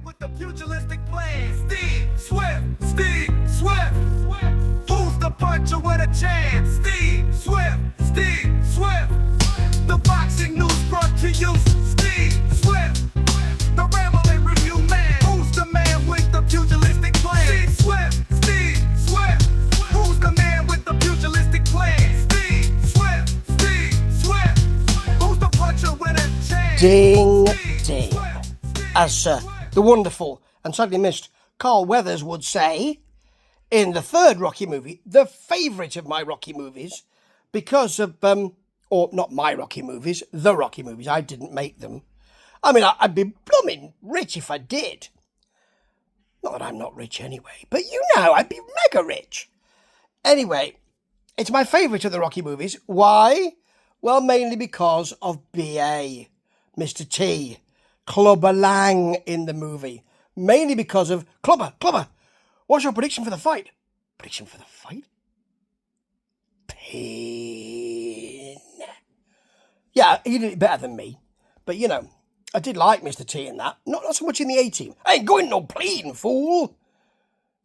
with the pugilistic plan. Steve Swift, Steve Swift. Who's the puncher with a chance? Steve Swift, Steve Swift. The boxing news brought to you, Steve Swift. The rambling review man. Who's the man with the pugilistic plan? Steve Swift, Steve Swift. Who's the man with the pugilistic plan? Steve Swift, Steve Swift. Who's the puncher with a chance? Ding, ding. As the wonderful and sadly missed Carl Weathers would say, in the third Rocky movie, the favourite of my Rocky movies, because of, or not my Rocky movies, the Rocky movies, I didn't make them. I mean, I'd be blooming rich if I did. Not that I'm not rich anyway, but you know, I'd be mega rich. Anyway, it's my favourite of the Rocky movies. Why? Well, mainly because of B.A., Mr. T, Clubber Lang in the movie. Mainly because of Clubber, what's your prediction for the fight? Prediction for the fight? Pain. Yeah, he did it better than me. But, you know, I did like Mr. T in that. Not so much in the A-Team. I ain't going no pleading, fool.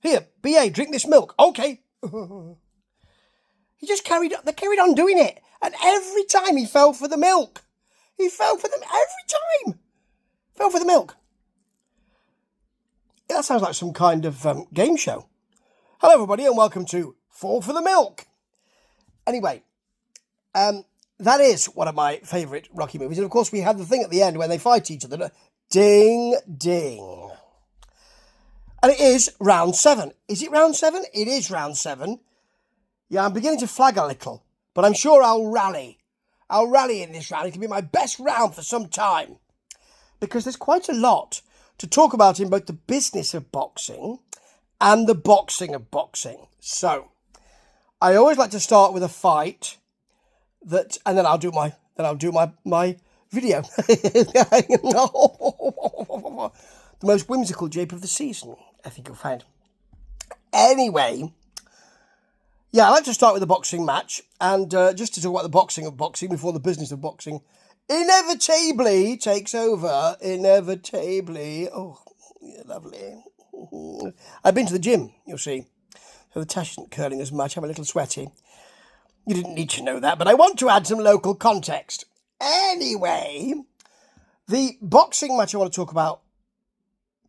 Here, B.A., drink this milk. Okay. They carried on doing it. And every time he fell for the milk. He fell for them every time. Fell for the milk. That sounds like some kind of game show. Hello, everybody, and welcome to Fall for the Milk. Anyway, that is one of my favourite Rocky movies. And, of course, we have the thing at the end when they fight each other. Ding, ding. And it is round 7. Is it round 7? It is round 7. Yeah, I'm beginning to flag a little. But I'm sure I'll rally. I'll rally in this round. It'll be my best round for some time. Because there's quite a lot to talk about in both the business of boxing and the boxing of boxing. So, I always like to start with a fight that, and then I'll do my video. The most whimsical jape of the season, I think you'll find. Anyway, yeah, I like to start with a boxing match, and just to talk about the boxing of boxing before the business of boxing inevitably takes over. Inevitably. Oh, yeah, lovely. I've been to the gym, you'll see. So the tash isn't curling as much. I'm a little sweaty. You didn't need to know that, but I want to add some local context. Anyway, the boxing match I want to talk about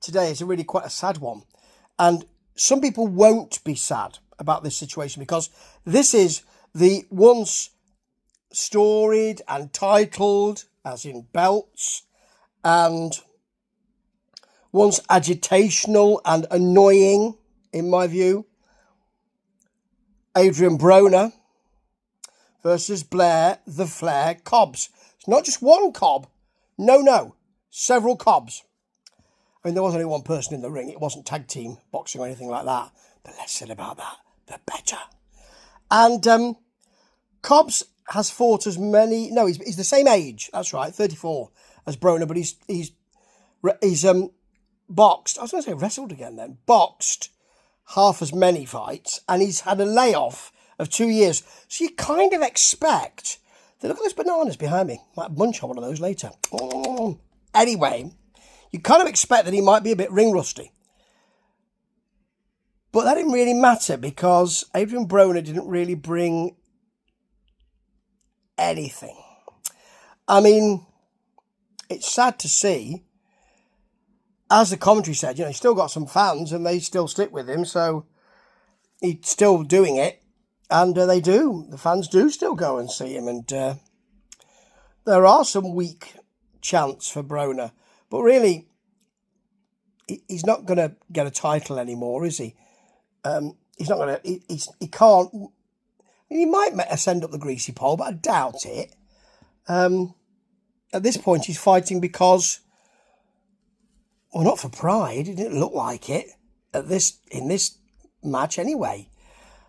today is really quite a sad one. And some people won't be sad about this situation because this is the once storied and titled, as in belts, and once agitational and annoying, in my view, Adrian Broner versus Blair the Flair Cobbs. It's not just one Cobb. No. Several Cobbs. I mean, there was only one person in the ring. It wasn't tag team boxing or anything like that. The less said about that, the better. And Cobbs has fought as many... No, he's the same age. That's right, 34 as Broner, but he's boxed. I was going to say wrestled again then. Boxed half as many fights, and he's had a layoff of 2 years. So you kind of expect... Look at those bananas behind me. Might munch on one of those later. Anyway, you kind of expect that he might be a bit ring rusty. But that didn't really matter because Adrian Broner didn't really bring anything. I mean, it's sad to see. As the commentary said, he's still got some fans and they still stick with him, so he's still doing it. And they do. The fans do still go and see him. And there are some weak chants for Broner. But really, he's not going to get a title anymore, is he? He's not going to... He can't... He might ascend up the greasy pole, but I doubt it. At this point, he's fighting because... Well, not for pride. It didn't look like it in this match anyway.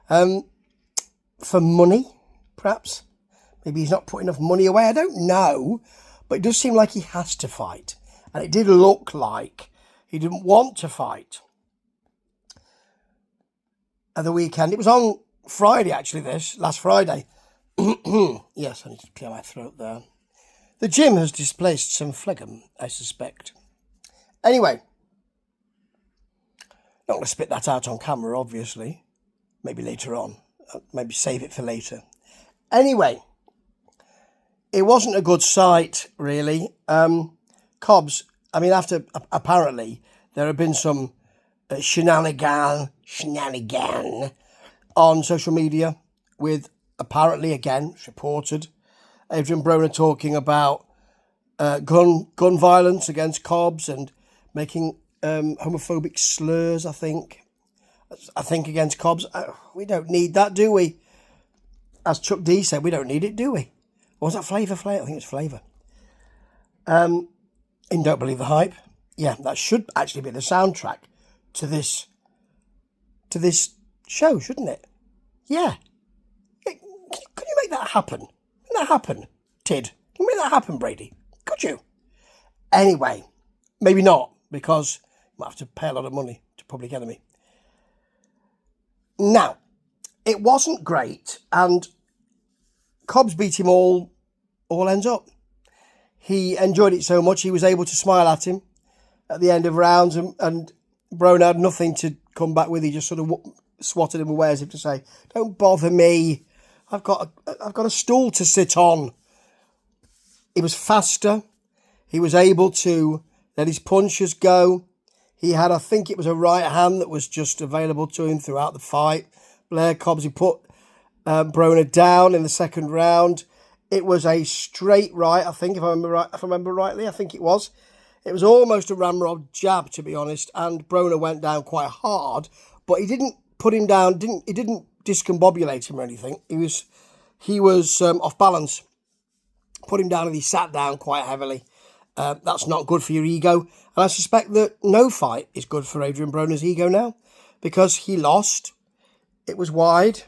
For money, perhaps. Maybe he's not putting enough money away. I don't know. But it does seem like he has to fight. And it did look like he didn't want to fight at the weekend. It was on Friday, actually, last Friday. Yes, I need to clear my throat there. The gym has displaced some phlegm, I suspect. Anyway, Not going to spit that out on camera, obviously. Maybe later on. Maybe save it for later. Anyway, it wasn't a good sight, really. Cobbs, I mean, after, apparently, there have been some shenanigan on social media with, apparently, again, it's reported, Adrian Broner talking about gun violence against Cobbs and making homophobic slurs, I think against Cobbs. We don't need that, do we? As Chuck D said, we don't need it, do we? Or was that Flavor Flav? I think it's Flavor. In Don't Believe the Hype. Yeah, that should actually be the soundtrack to this show, shouldn't it? Yeah. Could you make that happen? Can that happen, Tid? Can you make that happen, Brady? Could you? Anyway, maybe not, because you might have to pay a lot of money to Public Enemy. Now, it wasn't great, and Cobbs beat him all ends up. He enjoyed it so much he was able to smile at him at the end of rounds, and Broner had nothing to come back with. He just sort of swatted him away as if to say, "Don't bother me. I've got a stool to sit on." He was faster. He was able to let his punches go. He had, I think it was a right hand that was just available to him throughout the fight. Blair Cobbs, he put Broner down in the second round. It was a straight right, I think, if I remember rightly. I think it was. It was almost a ramrod jab, to be honest, and Broner went down quite hard, but he didn't put him down. He didn't discombobulate him or anything. He was off balance. Put him down and he sat down quite heavily. That's not good for your ego. And I suspect that no fight is good for Adrian Broner's ego now, because he lost. It was wide.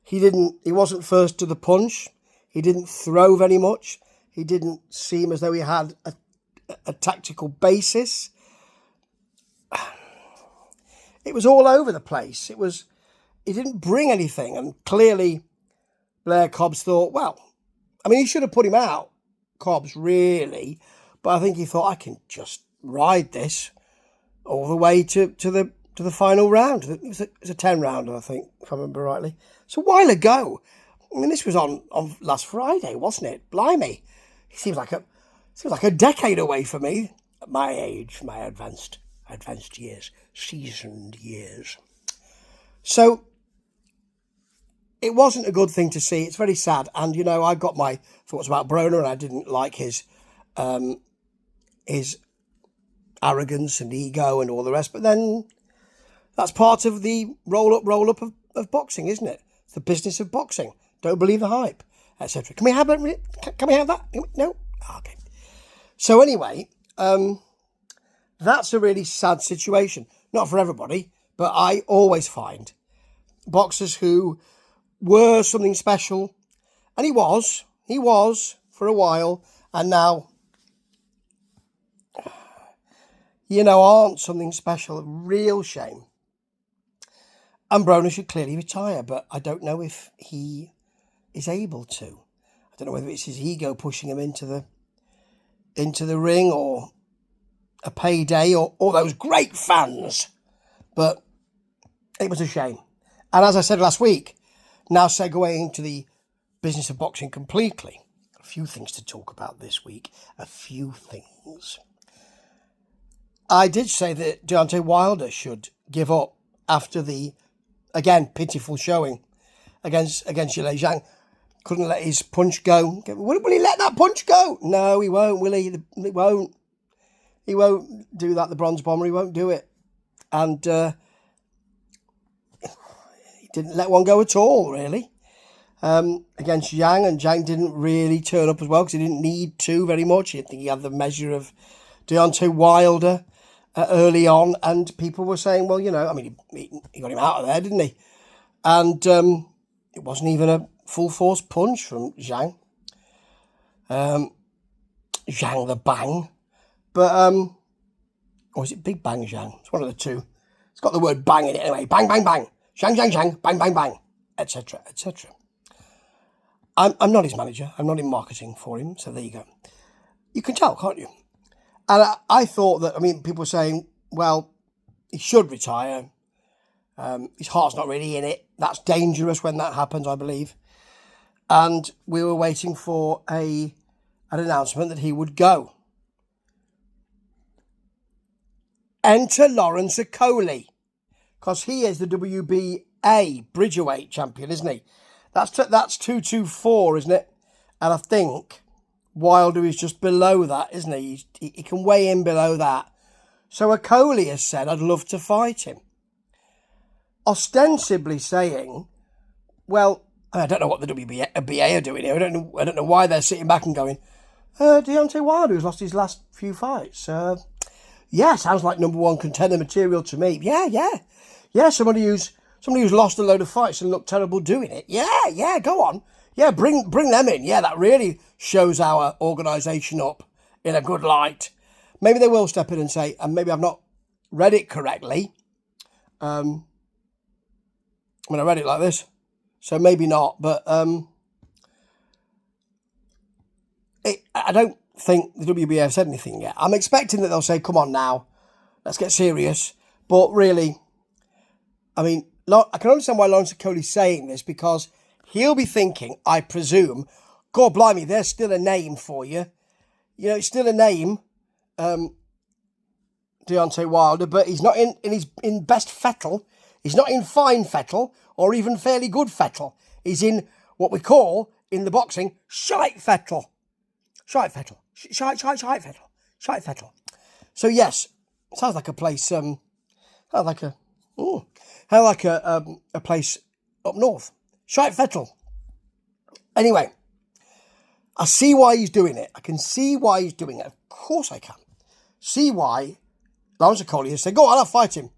He wasn't first to the punch. He didn't throw very much. He didn't seem as though he had a tactical basis. It was all over the place. He didn't bring anything. And clearly Blair Cobbs thought, well, I mean, he should have put him out, Cobbs, really. But I think he thought, I can just ride this all the way to the final round. It was a 10-rounder, I think, if I remember rightly. It's a while ago. I mean, this was on last Friday, wasn't it? Blimey. It seems like a decade away for me at my age, my advanced years, seasoned years. So it wasn't a good thing to see. It's very sad. And, I've got my thoughts about Broner, and I didn't like his arrogance and ego and all the rest. But then that's part of the roll-up of boxing, isn't it? It's the business of boxing. Don't believe the hype, etc. Can we have that? No? Okay. So anyway, that's a really sad situation. Not for everybody, but I always find boxers who were something special, and he was for a while, and now, aren't something special. A real shame. And Broner should clearly retire, but I don't know if he is able to. I don't know whether it's his ego pushing him into the ring, or a payday, or those great fans. But it was a shame. And as I said last week, now segueing to the business of boxing completely. A few things to talk about this week. A few things. I did say that Deontay Wilder should give up after the, again, pitiful showing against Zhilei Zhang. Couldn't let his punch go. Will he let that punch go? No, he won't, will he? He won't. He won't do that, the Bronze Bomber. He won't do it. And he didn't let one go at all, really, against Zhang. And Zhang didn't really turn up as well, because he didn't need to very much. I think he had the measure of Deontay Wilder early on. And people were saying, well, he got him out of there, didn't he? And it wasn't even a full force punch from Zhang. Zhang the Bang. But, or is it Big Bang Zhang? It's one of the two. It's got the word bang in it anyway. Bang, bang, bang. Zhang, Zhang, Zhang. Bang, bang, bang. Etc., etc. I'm not his manager. I'm not in marketing for him. So there you go. You can tell, can't you? And I thought that, people were saying, well, he should retire. His heart's not really in it. That's dangerous when that happens, I believe. And we were waiting for an announcement that he would go. Enter Lawrence Okolie, because he is the WBA Bridgerweight champion, isn't he? That's 224, isn't it? And I think Wilder is just below that, isn't he? He can weigh in below that. So Okolie has said, I'd love to fight him. Ostensibly saying, well, I don't know what the WBA are doing here. I don't know why they're sitting back and going, Deontay Wilder, who's lost his last few fights. Yeah, sounds like number one contender material to me. Yeah. Somebody who's lost a load of fights and looked terrible doing it. Yeah. Go on. Yeah, bring them in. Yeah, that really shows our organisation up in a good light. Maybe they will step in and say, and maybe I've not read it correctly. I read it like this, so maybe not. But I don't think the WBA have said anything yet. I'm expecting that they'll say, come on now, let's get serious. But really, I mean, I can understand why Lawrence Okolie's saying this, because he'll be thinking, I presume, God blimey, there's still a name for you. You know, it's still a name, Deontay Wilder, but he's not in best fettle. He's not in fine fettle or even fairly good fettle. He's in what we call, in the boxing, shite fettle. Shite fettle. Shite fettle. So yes, sounds like a place, sounds like a place up north. Shite fettle. Anyway, I see why he's doing it. I can see why he's doing it. Of course I can. See why Lawrence Okolie has said, go on, I'll fight him.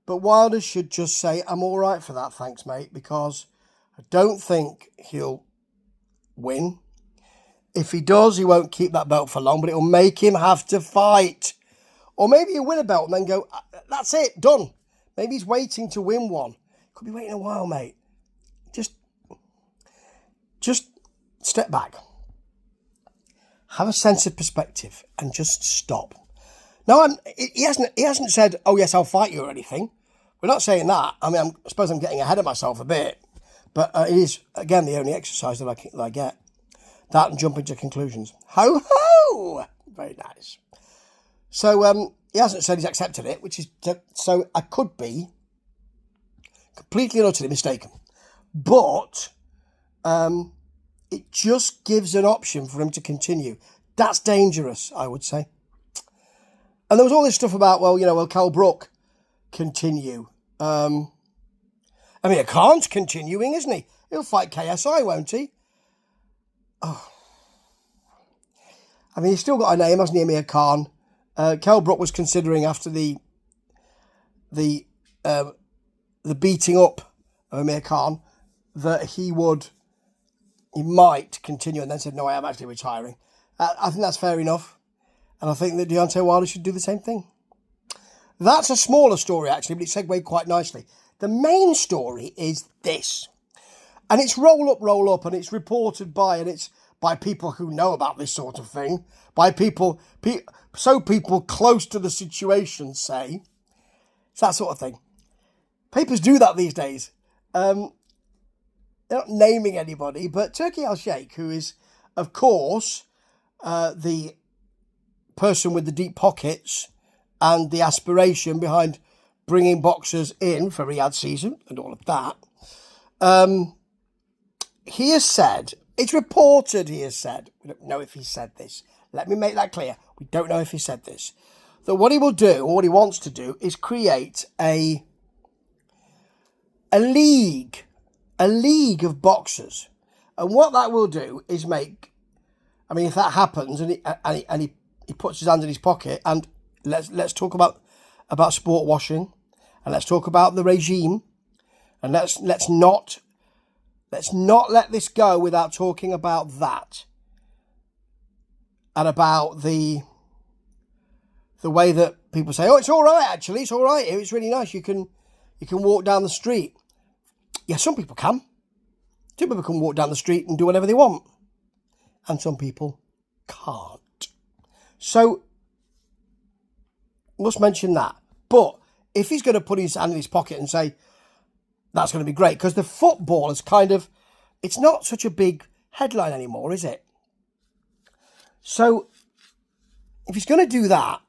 But Wilder should just say, I'm all right for that, thanks, mate, because I don't think he'll win. If he does, he won't keep that belt for long, but it'll make him have to fight. Or maybe he'll win a belt and then go, that's it, done. Maybe he's waiting to win one. Could be waiting a while, mate. Just step back. Have a sense of perspective and just stop. No, he hasn't said, oh yes, I'll fight you or anything. We're not saying that. I mean, I suppose I'm getting ahead of myself a bit. But it is, again, the only exercise that I get. That and jumping to conclusions. Ho! Very nice. So he hasn't said he's accepted it, which is, so I could be completely and utterly mistaken. But it just gives an option for him to continue. That's dangerous, I would say. And there was all this stuff about, will Kell Brook continue? Amir Khan's continuing, isn't he? He'll fight KSI, won't he? Oh. I mean, he's still got a name, hasn't he, Amir Khan? Kell Brook was considering after the beating up of Amir Khan that he might continue, and then said, no, I am actually retiring. I think that's fair enough. And I think that Deontay Wilder should do the same thing. That's a smaller story, actually, but it segued quite nicely. The main story is this. And it's roll up, and it's reported by, and it's by people who know about this sort of thing, by people close to the situation say. It's that sort of thing. Papers do that these days. They're not naming anybody, but Turki Al-Sheikh, who is, of course, the person with the deep pockets and the aspiration behind bringing boxers in for Riyadh season and all of that, he has said, it's reported he has said, we don't know if he said this, let me make that clear, we don't know if he said this, that what he will do, or what he wants to do, is create a league of boxers. And what that will do is make, I mean, if that happens and he puts his hand in his pocket, and let's talk about sport washing, and let's talk about the regime, and let's not let this go without talking about that, and about the way that people say, oh, it's all right, actually, it's all right, it's really nice, you can walk down the street. Yeah, some people can. Some people can walk down the street and do whatever they want, and some people can't. So, must mention that. But if he's going to put his hand in his pocket and say, that's going to be great, because the football is kind of, it's not such a big headline anymore, is it? So, if he's going to do that,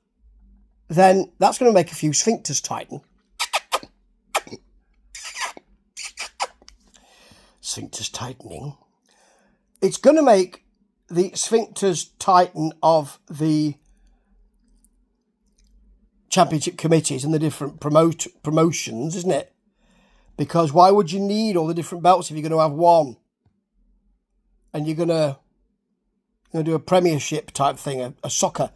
then that's going to make a few sphincters tighten. Sphincters tightening. It's going to make the sphincters tighten of the championship committees and the different promotions, isn't it? Because why would you need all the different belts if you're going to have one? And you're going to do a premiership type thing, a soccer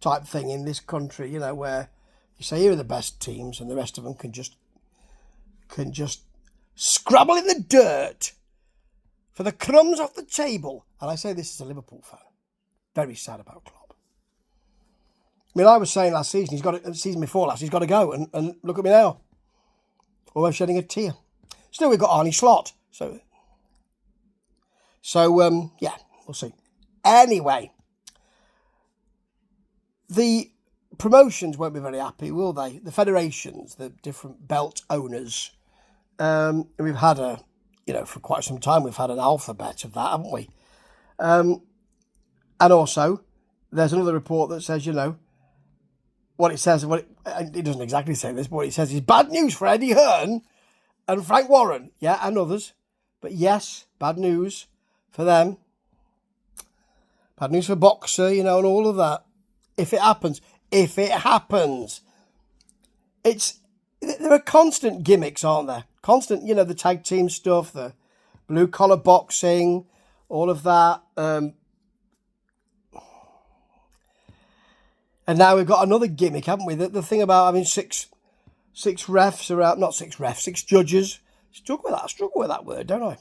type thing in this country, where you say here are the best teams and the rest of them can just scrabble in the dirt for the crumbs off the table. And I say this as a Liverpool fan. Very sad about Klopp. I mean, I was saying last season, season before last, he's got to go. And look at me now. Almost shedding a tear. Still, we've got Arne Slot. So yeah, we'll see. Anyway, the promotions won't be very happy, will they? The federations, the different belt owners. We've had for quite some time, we've had an alphabet of that, haven't we? And also, there's another report that says, what it says, it doesn't exactly say this, but what it says is bad news for Eddie Hearn and Frank Warren, and others. But yes, bad news for them. Bad news for Boxer, and all of that. If it happens. There are constant gimmicks, aren't there? Constant, the tag team stuff, the blue collar boxing, all of that. And now we've got another gimmick, haven't we? The thing about having six refs around, not six refs, 6 judges. I struggle with that word, don't I?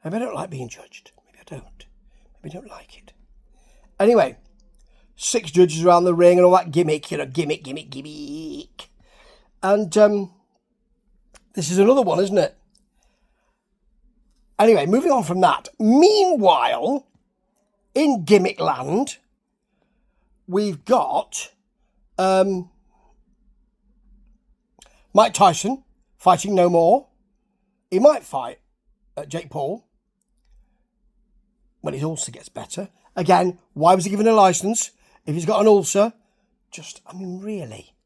Maybe I don't like being judged. Maybe I don't. Maybe I don't like it. Anyway, 6 judges around the ring and all that gimmick, gimmick. And this is another one, isn't it? Anyway, moving on from that. Meanwhile, in gimmick land, we've got Mike Tyson fighting no more. He might fight Jake Paul when his ulcer gets better. Again, why was he given a licence if he's got an ulcer? Really.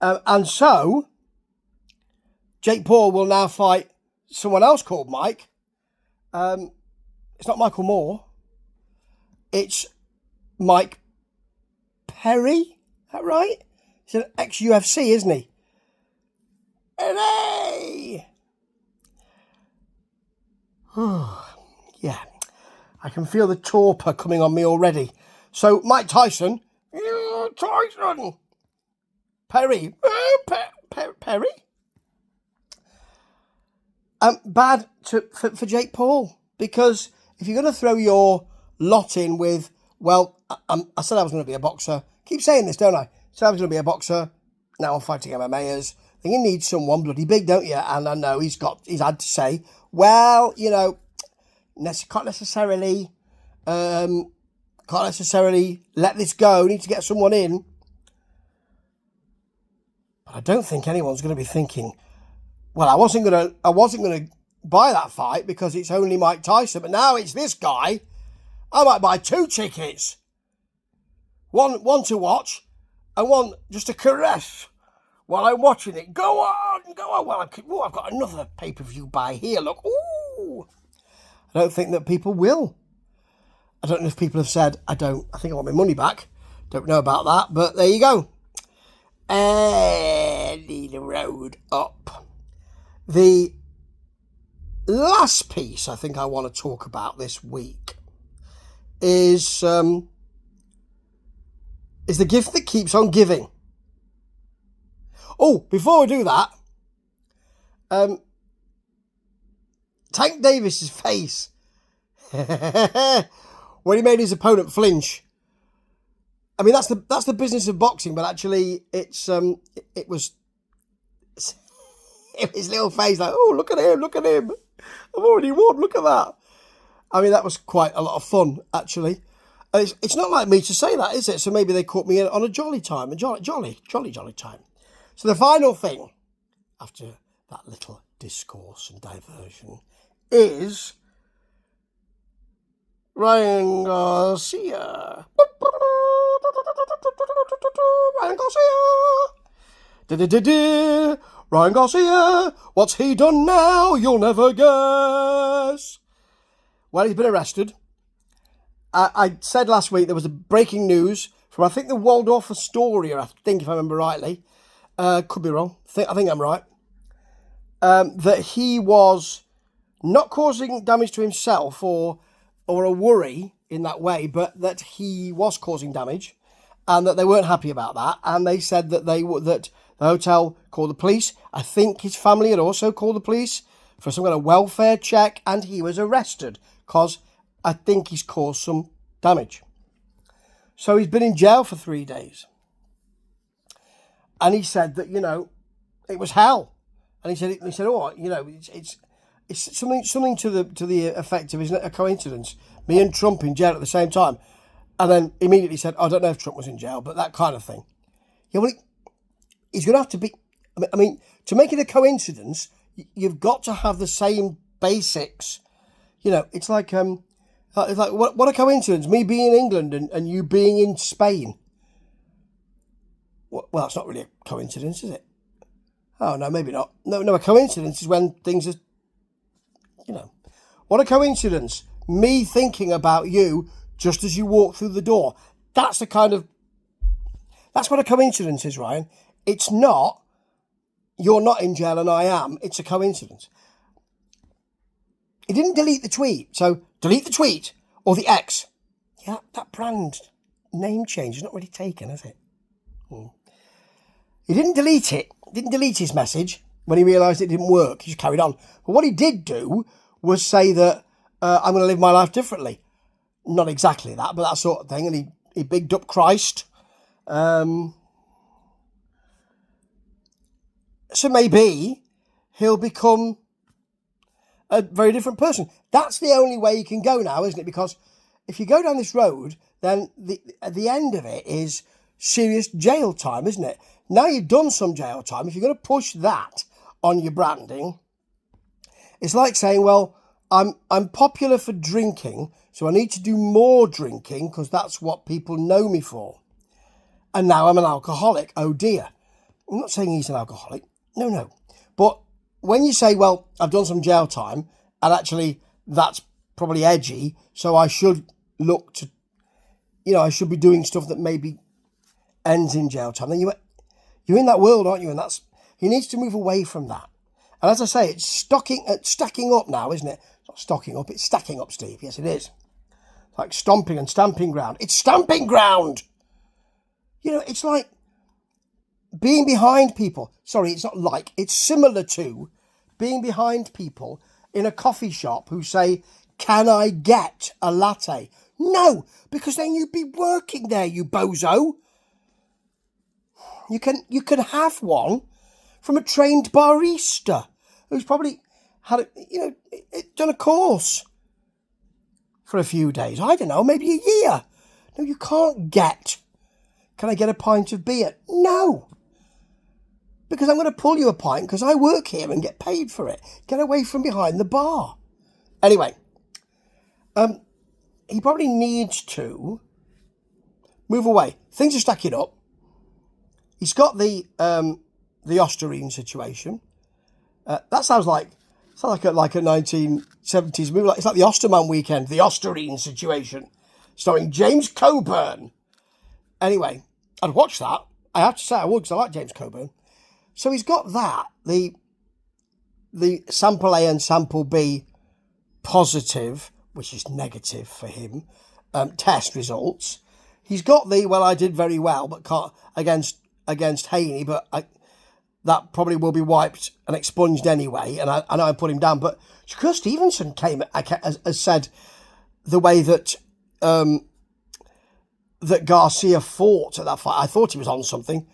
And so, Jake Paul will now fight someone else called Mike. It's not Michael Moore. It's Mike Perry. Is that right? He's an ex-UFC, isn't he? Hooray! Yeah. I can feel the torpor coming on me already. So, Mike Tyson. Tyson! Perry. Perry? Bad for Jake Paul. Because if you're going to throw your lot in with, I said I was going to be a boxer. Keep saying this, don't I? Said I was going to be a boxer. Now I'm fighting MMAers. Then you need someone bloody big, don't you? And I know he's had to say, can't necessarily let this go. Need to get someone in. But I don't think anyone's going to be thinking, I wasn't going to buy that fight because it's only Mike Tyson, but now it's this guy. I might buy 2 tickets. One to watch and one just to caress while I'm watching it. Go on. Well, I've got another pay-per-view buy here. Look. Ooh. I don't think that people will. I don't know if people have said, I think I want my money back. Don't know about that, but there you go. Eddie the road up. The last piece I think I want to talk about this week is the gift that keeps on giving. Oh, before we do that, Tank Davis's face when he made his opponent flinch. I mean, that's the business of boxing, but actually, it was his little face like, oh, look at him, I've already won, look at that. I mean, that was quite a lot of fun, actually. It's not like me to say that, is it? So maybe they caught me on a jolly time, a jolly time. So the final thing, after that little discourse and diversion, is Ryan Garcia. Ryan Garcia. Ryan Garcia. What's he done now? You'll never guess. Well, he's been arrested. I said last week there was a breaking news from, I think, the Waldorf Astoria, I think, if I remember rightly. Could be wrong. I think I'm right. That he was not causing damage to himself or a worry in that way, but that he was causing damage, and that they weren't happy about that. And they said that that the hotel called the police. I think his family had also called the police for some kind of welfare check, and he was arrested because I think he's caused some damage. So he's been in jail for 3 days. And he said that, it was hell. And he said, oh, it's something to the effect of, isn't it a coincidence? Me and Trump in jail at the same time. And then immediately said, I don't know if Trump was in jail, but that kind of thing. Yeah, well, he's going to have to be, I mean, to make it a coincidence, you've got to have the same basics. It's like what a coincidence, me being in England and you being in Spain. Well, it's not really a coincidence, is it? Oh, no, maybe not. No, a coincidence is when things are, What a coincidence. Me thinking about you just as you walk through the door. That's what a coincidence is, Ryan. It's not, you're not in jail and I am. It's a coincidence. He didn't delete the tweet. So delete the tweet or the X. Yeah, that brand name change is not really taken, is it? He didn't delete it. Didn't delete his message when he realised it didn't work. He just carried on. But what he did do was say that I'm going to live my life differently. Not exactly that, but that sort of thing. And he bigged up Christ. So maybe he'll become a very different person. That's the only way you can go now, isn't it? Because if you go down this road, then at the end of it is serious jail time, isn't it? Now you've done some jail time. If you're going to push that on your branding, it's like saying, well, I'm popular for drinking, so I need to do more drinking because that's what people know me for. And now I'm an alcoholic. Oh dear. I'm not saying he's an alcoholic. No. But when you say, well, I've done some jail time, and actually that's probably edgy, so I should look to, I should be doing stuff that maybe ends in jail time. Then you're in that world, aren't you? And he needs to move away from that. And as I say, it's stacking up now, isn't it? It's not stocking up, it's stacking up, Steve. Yes, it is. It's like stomping and stamping ground. It's stamping ground! It's like being behind people. Sorry, it's not like. It's similar to being behind people in a coffee shop who say, can I get a latte? No, because then you'd be working there, you bozo. You can have one from a trained barista who's probably had done a course for a few days. I don't know, maybe a year. No, you can't get. Can I get a pint of beer? No. Because I'm going to pull you a pint because I work here and get paid for it. Get away from behind the bar. Anyway, he probably needs to move away. Things are stacking up. He's got the Ostarine situation. That sounds like a 1970s movie. It's like the Osterman Weekend, the Ostarine situation, starring James Coburn. Anyway, I'd watch that. I have to say I would because I like James Coburn. So he's got that, the sample A and sample B positive, which is negative for him, test results. He's got I did very well, but can't against Haney, but that probably will be wiped and expunged anyway, and I know I put him down. But Shakur Stevenson has said the way that that Garcia fought at that fight. I thought he was on something.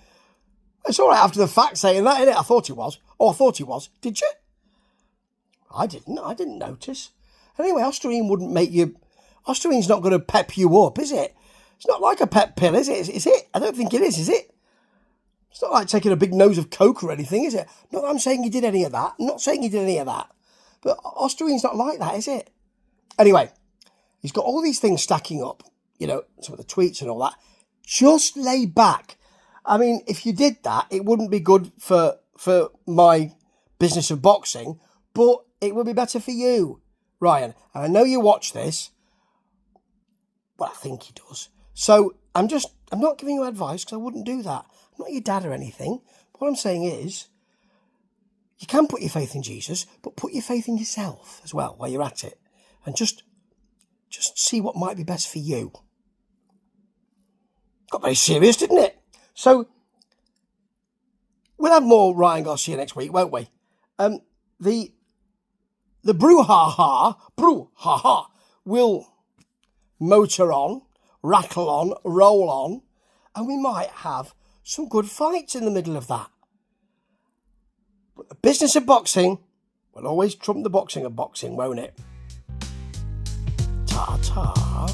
It's all right after the fact saying that, isn't it? I thought he was. Oh, I thought he was. Did you? I didn't notice. Anyway, Ostarine wouldn't make you Ostarine not going to pep you up, is it? It's not like a pep pill, is it? Is it? I don't think it is it? It's not like taking a big nose of coke or anything, is it? Not that I'm saying he did any of that. I'm not saying he did any of that. But Ostarine's not like that, is it? Anyway, he's got all these things stacking up, you know, some of the tweets and all that. Just lay back. I mean, if you did that, it wouldn't be good for my business of boxing, but it would be better for you, Ryan. And I know you watch this. Well, I think he does. So I'm not giving you advice because I wouldn't do that. I'm not your dad or anything. What I'm saying is, you can put your faith in Jesus, but put your faith in yourself as well while you're at it. And just see what might be best for you. Got very serious, didn't it? So, we'll have more Ryan Garcia next week, won't we? The brouhaha will motor on, rattle on, roll on, and we might have some good fights in the middle of that. But the business of boxing will always trump the boxing of boxing, won't it? Ta-ta.